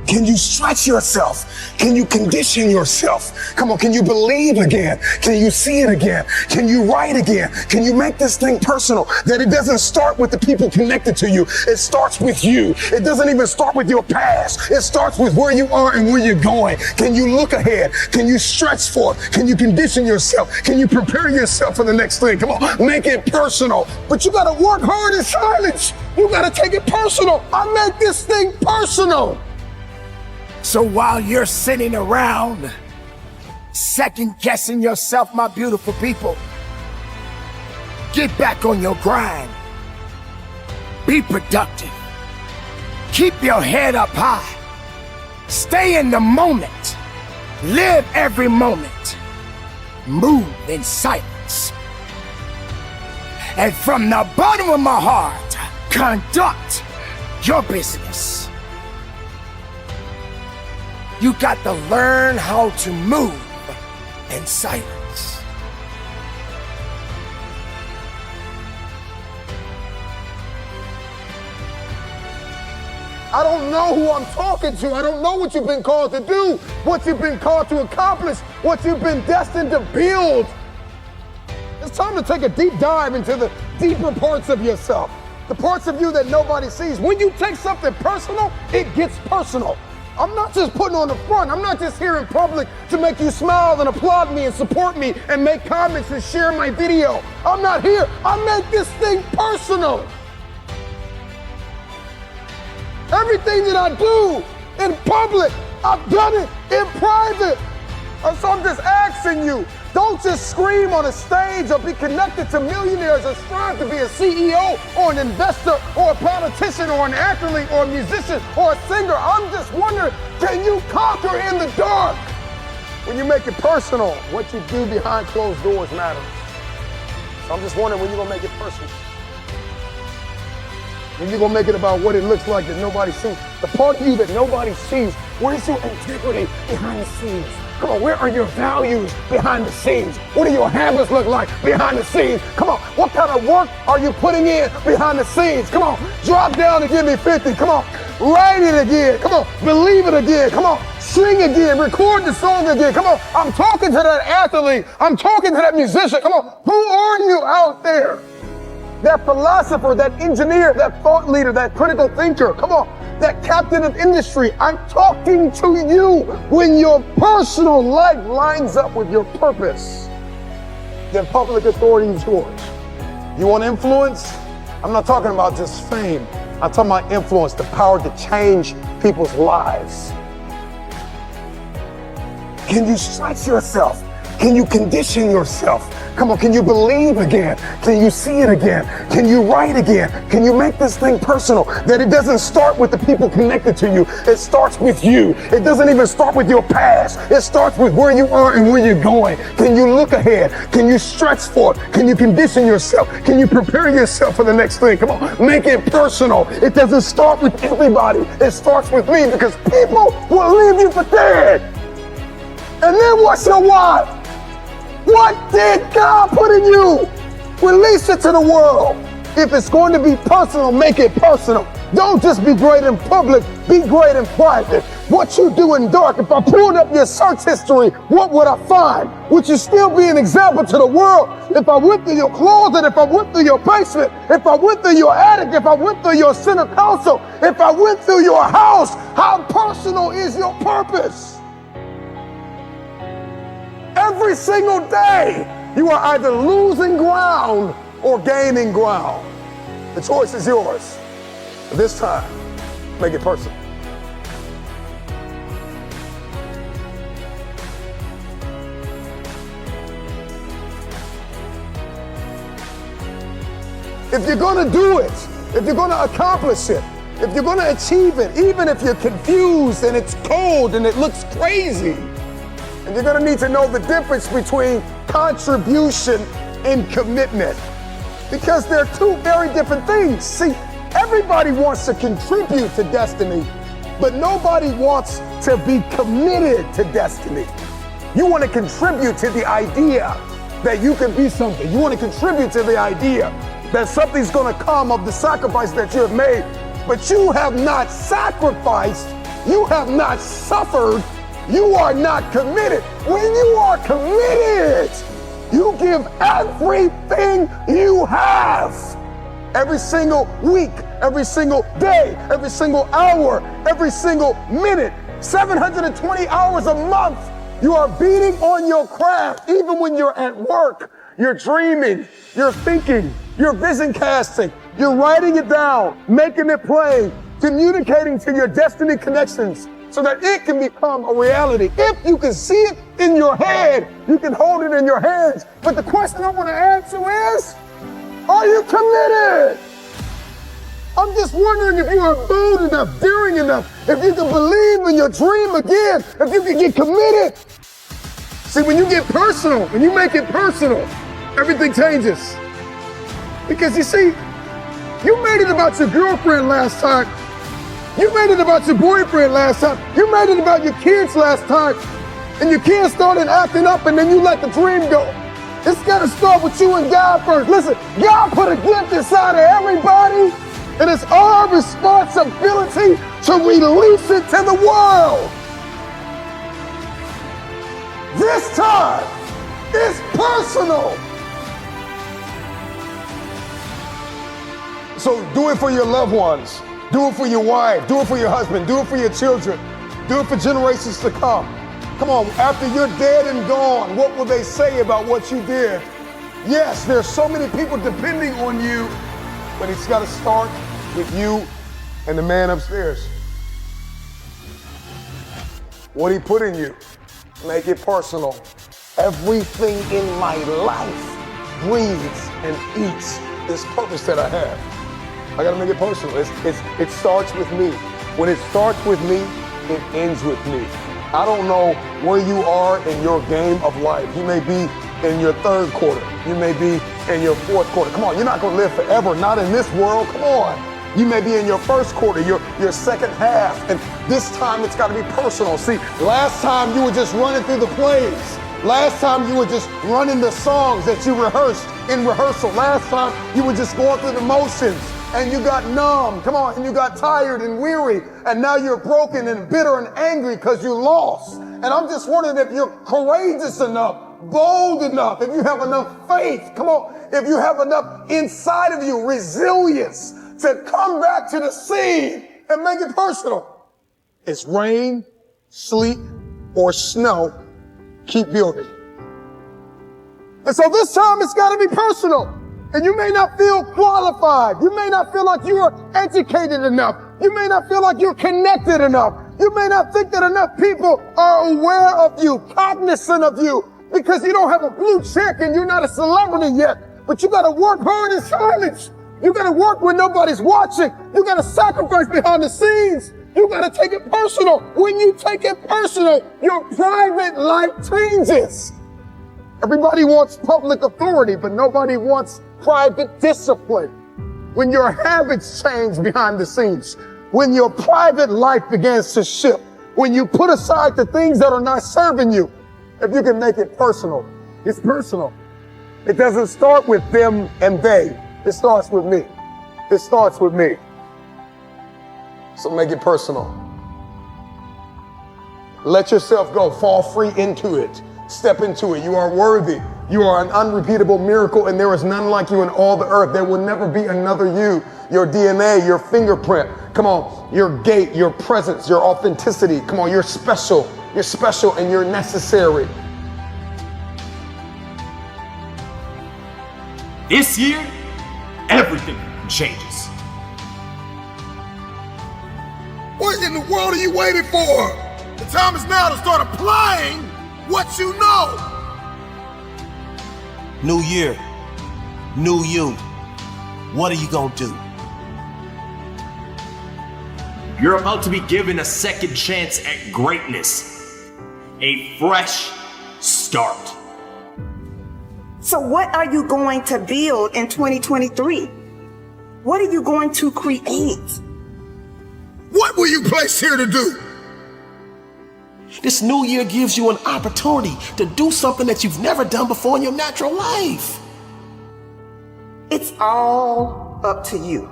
Can you stretch yourself? Can you condition yourself? Come on, can you believe again? Can you see it again? Can you write again? Can you make this thing personal? That it doesn't start with the people connected to you. It starts with you. It doesn't even start with your past. It starts with where you are and where you're going. Can you look ahead? Can you stretch for it? Can you condition yourself? Can you prepare yourself for the next thing? Come on, make it personal. But you gotta work hard in silence. You gotta take it personal. I make this thing personal. So while you're sitting around second guessing yourself, my beautiful people, get back on your grind. Be productive. Keep your head up high. Stay in the moment. Live every moment. Move in silence. And from the bottom of my heart, conduct your business. You got to learn how to move in silence. I don't know who I'm talking to. I don't know what you've been called to do, what you've been called to accomplish, what you've been destined to build. It's time to take a deep dive into the deeper parts of yourself, the parts of you that nobody sees. When you take something personal, it gets personal. I'm not just putting on the front. I'm not just here in public to make you smile and applaud me and support me and make comments and share my video. I'm not here. I make this thing personal. Everything that I do in public, I've done it in private. So I'm just asking you, don't just scream on a stage or be connected to millionaires or strive to be a CEO or an investor or a politician or an athlete or a musician or a singer. I'm just wondering, can you conquer in the dark? When you make it personal, what you do behind closed doors matters. So I'm just wondering when you're gonna make it personal. When you're gonna make it about what it looks like that nobody sees. The part of you that nobody sees, where's your integrity behind the scenes? Come on, where are your values behind the scenes? What do your habits look like behind the scenes? Come on, what kind of work are you putting in behind the scenes? Come on, drop down and give me 50. Come on, write it again. Come on, believe it again. Come on, sing again, record the song again. Come on, I'm talking to that athlete. I'm talking to that musician. Come on, who are you out there? That philosopher, that engineer, that thought leader, that critical thinker. Come on. That captain of industry, I'm talking to you. When your personal life lines up with your purpose, then public authority is yours. You want influence? I'm not talking about just fame. I'm talking about influence, the power to change people's lives. Can you stretch yourself? Can you condition yourself? Come on, can you believe again? Can you see it again? Can you write again? Can you make this thing personal? That it doesn't start with the people connected to you. It starts with you. It doesn't even start with your past. It starts with where you are and where you're going. Can you look ahead? Can you stretch for it? Can you condition yourself? Can you prepare yourself for the next thing? Come on, make it personal. It doesn't start with everybody. It starts with me because people will leave you for dead. And then what's your why? What did God put in you? Release it to the world. If it's going to be personal, make it personal. Don't just be great in public, be great in private. What you do in dark, if I pulled up your search history, what would I find? Would you still be an example to the world? If I went through your closet, if I went through your basement, if I went through your attic, if I went through your center console, if I went through your house, how personal is your purpose? Every single day, you are either losing ground or gaining ground. The choice is yours. But this time, make it personal. If you're gonna do it, if you're gonna accomplish it, if you're gonna achieve it, even if you're confused and it's cold and it looks crazy, and you're gonna need to know the difference between contribution and commitment, because they're two very different things. See, everybody wants to contribute to destiny, but nobody wants to be committed to destiny. You want to contribute to the idea that you can be something. You want to contribute to the idea that something's gonna come of the sacrifice that you have made, but you have not sacrificed You have not suffered. You are not committed. When you are committed, you give everything you have. Every single week, every single day, every single hour, every single minute, 720 hours a month, you are beating on your craft. Even when you're at work, you're dreaming, you're thinking, you're vision casting, you're writing it down, making it plain, communicating to your destiny connections so that it can become a reality. If you can see it in your head, you can hold it in your hands. But the question I want to answer is, are you committed? I'm just wondering if you are bold enough, daring enough, if you can believe in your dream again, if you can get committed. See, when you get personal, when you make it personal, everything changes. Because you see, you made it about your girlfriend last time. You made it about your boyfriend last time. You made it about your kids last time. And your kids started acting up and then you let the dream go. It's gotta start with you and God first. Listen, God put a gift inside of everybody, and it's our responsibility to release it to the world. This time is personal. So do it for your loved ones. Do it for your wife. Do it for your husband. Do it for your children. Do it for generations to come. Come on, after you're dead and gone, what will they say about what you did? Yes, there's so many people depending on you, but it's got to start with you and the man upstairs. What he put in you, make it personal. Everything in my life breathes and eats this purpose that I have. I gotta make it personal. It starts with me. When it starts with me, it ends with me. I don't know where you are in your game of life. You may be in your third quarter. You may be in your fourth quarter. Come on, you're not gonna live forever, not in this world, come on. You may be in your first quarter, your second half, and this time it's gotta be personal. See, last time you were just running through the plays. Last time you were just running the songs that you rehearsed in rehearsal. Last time you were just going through the motions and you got numb, come on, and you got tired and weary, and now you're broken and bitter and angry because you lost. And I'm just wondering if you're courageous enough, bold enough, if you have enough faith, come on, if you have enough inside of you, resilience to come back to the scene and make it personal. It's rain, sleet, or snow, keep building. And so this time it's got to be personal. And you may not feel qualified. You may not feel like you are educated enough. You may not feel like you're connected enough. You may not think that enough people are aware of you, cognizant of you, because you don't have a blue check and you're not a celebrity yet. But you got to work hard in silence. You got to work when nobody's watching. You got to sacrifice behind the scenes. You got to take it personal. When you take it personal, your private life changes. Everybody wants public authority, but nobody wants private discipline. When your habits change behind the scenes, when your private life begins to shift, when you put aside the things that are not serving you, if you can make it personal, it's personal. It doesn't start with them and they. It starts with me. It starts with me. So make it personal. Let yourself go. Fall free into it. Step into it. You are worthy. You are an unrepeatable miracle, and there is none like you in all the earth. There will never be another you. Your DNA, your fingerprint. Come on. Your gait, your presence, your authenticity. Come on. You're special. You're special and you're necessary. This year, everything changes. What in the world are you waiting for? The time is now to start applying what you know. New year, new you. What are you gonna do? You're about to be given a second chance at greatness. A fresh start. So what are you going to build in 2023? What are you going to create? What were you placed here to do? This new year gives you an opportunity to do something that you've never done before in your natural life. It's all up to you.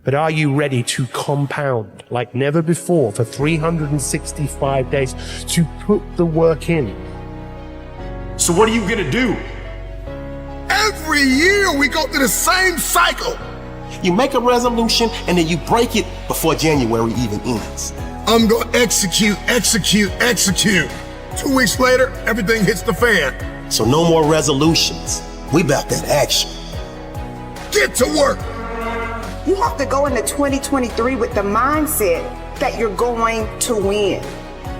But are you ready to compound like never before for 365 days, to put the work in? So what are you gonna do? Every year we go through the same cycle. You make a resolution and then you break it before January even ends. I'm gonna execute. 2 weeks later, everything hits the fan. So no more resolutions. We about that action. Get to work. You have to go into 2023 with the mindset that you're going to win,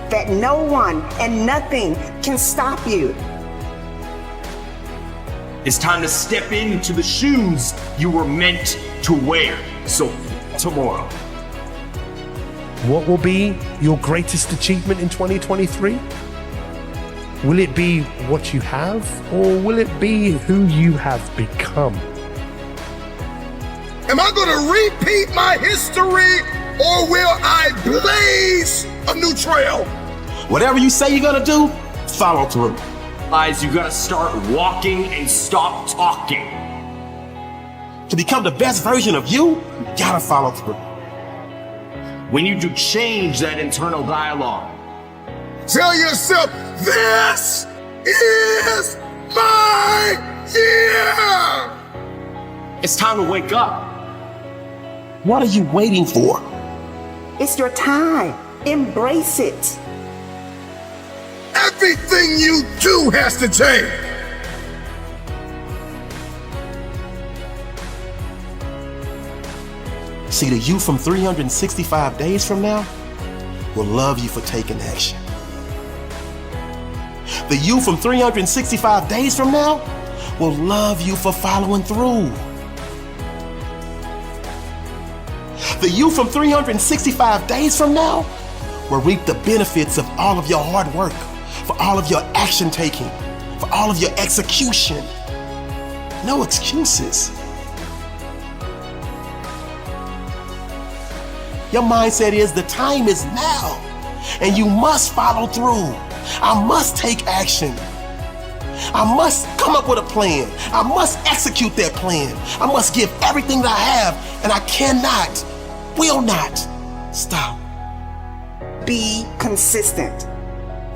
that no one and nothing can stop you. It's time to step into the shoes you were meant to wear. So tomorrow. What will be your greatest achievement in 2023? Will it be what you have, or will it be who you have become? Am I gonna repeat my history, or will I blaze a new trail? Whatever you say you're gonna do, follow through. Guys, you gotta start walking and stop talking. To become the best version of you, you gotta follow through. We need to change that internal dialogue. Tell yourself, this is my year. It's time to wake up. What are you waiting for? It's your time. Embrace it. Everything you do has to change. See, the you from 365 days from now will love you for taking action. The you from 365 days from now will love you for following through. The you from 365 days from now will reap the benefits of all of your hard work, for all of your action taking, for all of your execution. No excuses. Your mindset is the time is now, and you must follow through. I must take action. I must come up with a plan. I must execute that plan. I must give everything that I have, and I cannot, will not stop. Be consistent.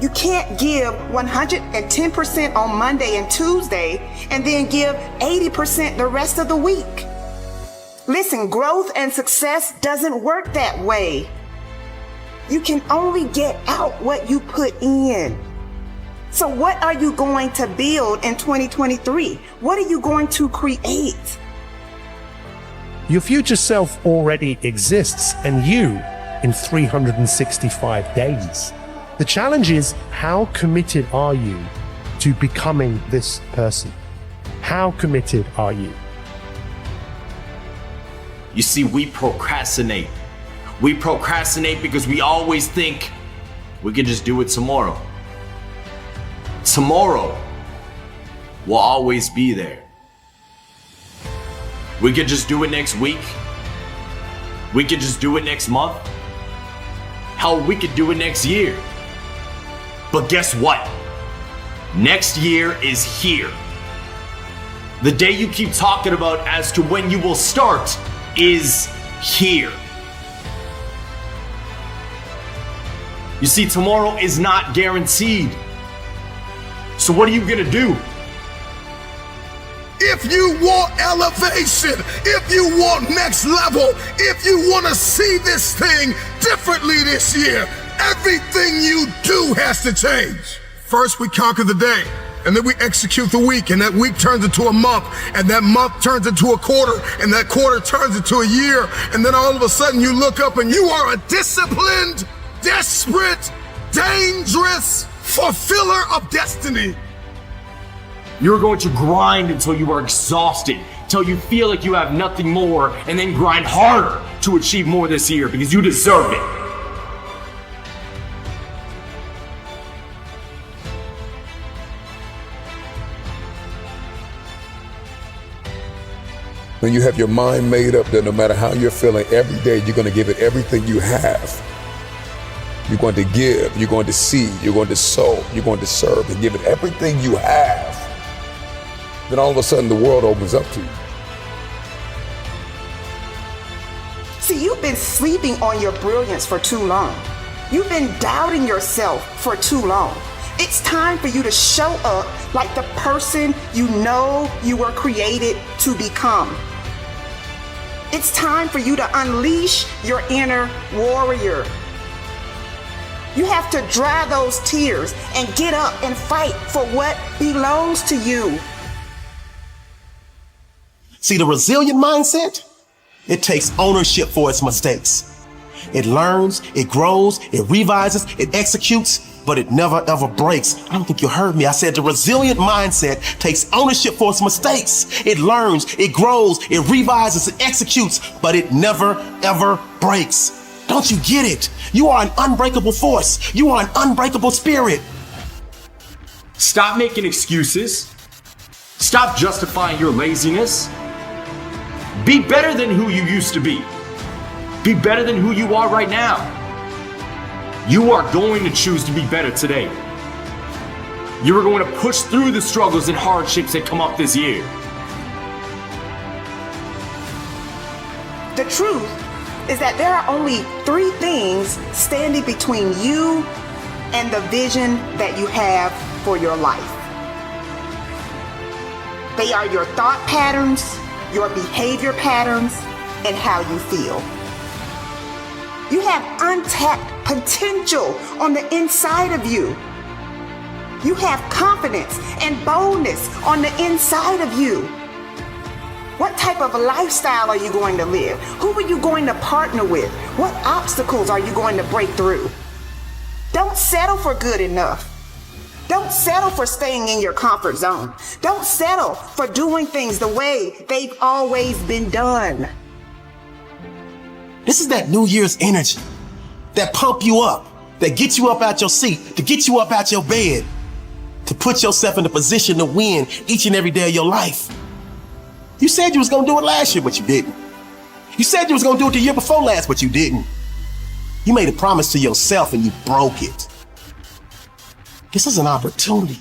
You can't give 110% on Monday and Tuesday and then give 80% the rest of the week. Listen, growth and success doesn't work that way. You can only get out what you put in. So what are you going to build in 2023? What are you going to create? Your future self already exists, and you in 365 days. The challenge is, how committed are you to becoming this person? How committed are you? You see, we procrastinate. We procrastinate because we always think we can just do it tomorrow. Tomorrow will always be there. We could just do it next week. We could just do it next month. Hell, we could do it next year. But guess what? Next year is here. The day you keep talking about as to when you will start is here. You see, tomorrow is not guaranteed. So what are you gonna do? If you want elevation, if you want next level, if you want to see this thing differently this year, everything you do has to change. First, we conquer the day, and then we execute the week, and that week turns into a month, and that month turns into a quarter, and that quarter turns into a year, and then all of a sudden you look up and you are a disciplined, desperate, dangerous fulfiller of destiny. You're going to grind until you are exhausted, until you feel like you have nothing more, and then grind harder to achieve more this year because you deserve it. When you have your mind made up that no matter how you're feeling, every day you're going to give it everything you have. You're going to give, you're going to see, you're going to sow, you're going to serve, and give it everything you have. Then all of a sudden the world opens up to you. See, you've been sleeping on your brilliance for too long. You've been doubting yourself for too long. It's time for you to show up like the person you know you were created to become. It's time for you to unleash your inner warrior. You have to dry those tears and get up and fight for what belongs to you. See, the resilient mindset, it takes ownership for its mistakes. It learns, it grows, it revises, it executes, but it never ever breaks. I don't think you heard me. I said the resilient mindset takes ownership for its mistakes. It learns, it grows, it revises, it executes, but it never ever breaks. Don't you get it? You are an unbreakable force. You are an unbreakable spirit. Stop making excuses. Stop justifying your laziness. Be better than who you used to be. Be better than who you are right now. You are going to choose to be better today. You are going to push through the struggles and hardships that come up this year. The truth is that there are only 3 things standing between you and the vision that you have for your life. They are your thought patterns, your behavior patterns, and how you feel. You have untapped potential on the inside of you. You have confidence and boldness on the inside of you. What type of a lifestyle are you going to live? Who are you going to partner with? What obstacles are you going to break through? Don't settle for good enough. Don't settle for staying in your comfort zone. Don't settle for doing things the way they've always been done. This is that New Year's energy that pump you up, that get you up out your seat, to get you up out your bed, to put yourself in a position to win each and every day of your life. You said you was gonna do it last year, but you didn't. You said you was gonna do it the year before last, but you didn't. You made a promise to yourself and you broke it. This is an opportunity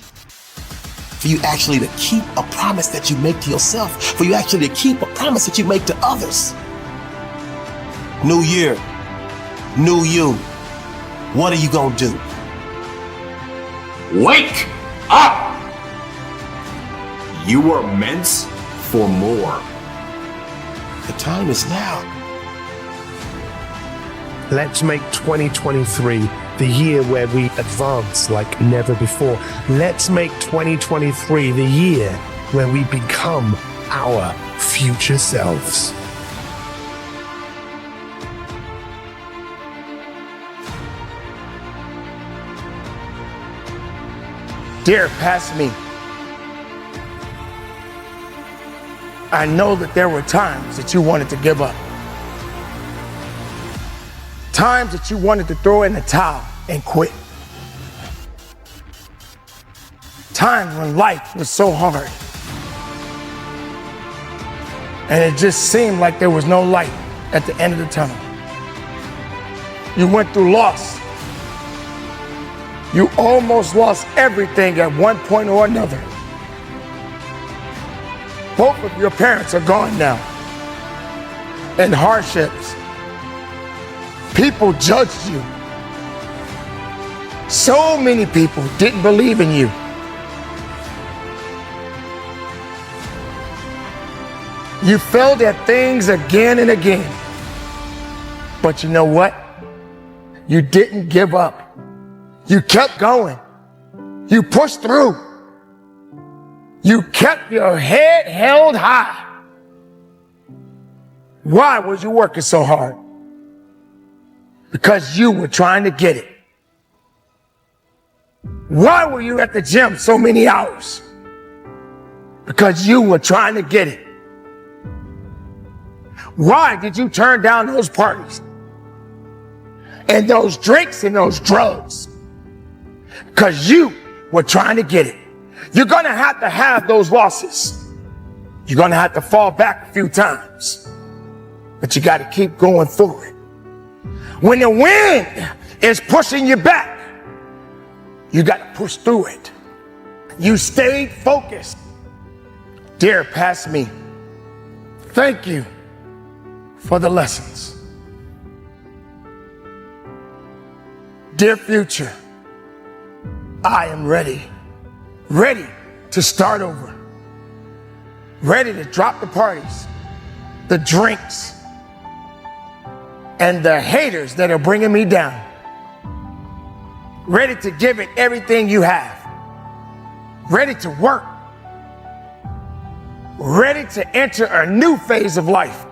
for you actually to keep a promise that you make to yourself, for you actually to keep a promise that you make to others. New year, new you. What are you gonna do? Wake up! You are meant for more. The time is now. Let's make 2023 the year where we advance like never before. Let's make 2023 the year where we become our future selves. Dear past me, I know that there were times that you wanted to give up. Times that you wanted to throw in the towel and quit. Times when life was so hard. And it just seemed like there was no light at the end of the tunnel. You went through loss. You almost lost everything at one point or another. Both of your parents are gone now. And hardships. People judged you. So many people didn't believe in you. You failed at things again and again. But you know what? You didn't give up. You kept going. You pushed through. You kept your head held high. Why was you working so hard? Because you were trying to get it. Why were you at the gym so many hours? Because you were trying to get it. Why did you turn down those parties and those drinks and those drugs? Because you were trying to get it. You're going to have those losses. You're going to have to fall back a few times. But you got to keep going forward. When the wind is pushing you back, you got to push through it. You stayed focused. Dear past me, thank you for the lessons. Dear future, I am ready to start over, ready to drop the parties, the drinks, and the haters that are bringing me down. Ready to give it everything you have. Ready to work. Ready to enter a new phase of life.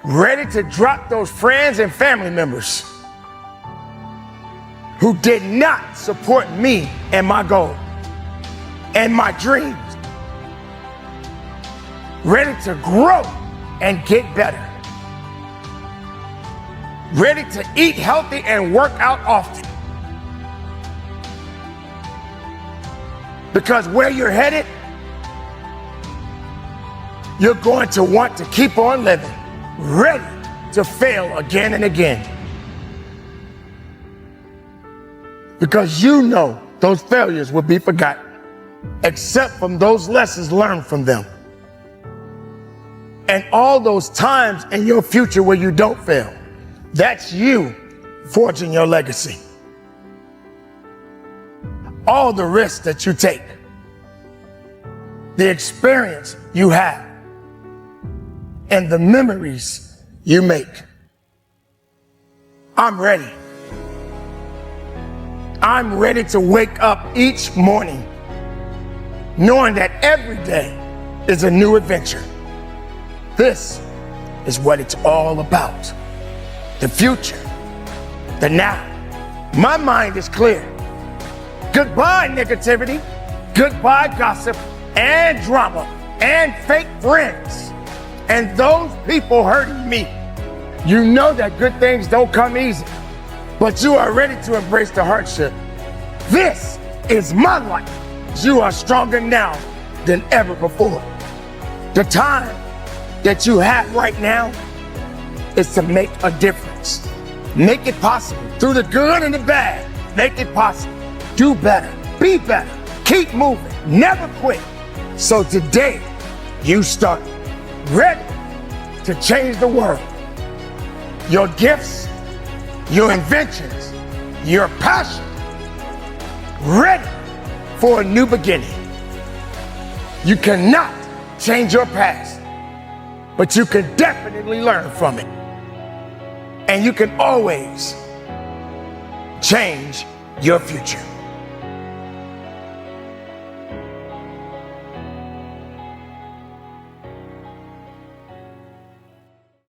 Ready to drop those friends and family members who did not support me and my goal and my dreams. Ready to grow and get better. Ready to eat healthy and work out often. Because where you're headed, you're going to want to keep on living, ready to fail again and again. Because you know those failures will be forgotten, except from those lessons learned from them. And all those times in your future where you don't fail, that's you forging your legacy. All the risks that you take, the experience you have, and the memories you make. I'm ready. I'm ready to wake up each morning knowing that every day is a new adventure. This is what it's all about. The future, the now. My mind is clear. Goodbye, negativity. Goodbye, gossip and drama and fake friends and those people hurting me. You know that good things don't come easy, but you are ready to embrace the hardship. This is my life. You are stronger now than ever before. The time that you have right now is to make a difference. Make it possible through the good and the bad. Make it possible. Do better. Be better. Keep moving. Never quit. So today, you start ready to change the world. Your gifts, your inventions, your passion, ready for a new beginning. You cannot change your past, but you can definitely learn from it. And you can always change your future.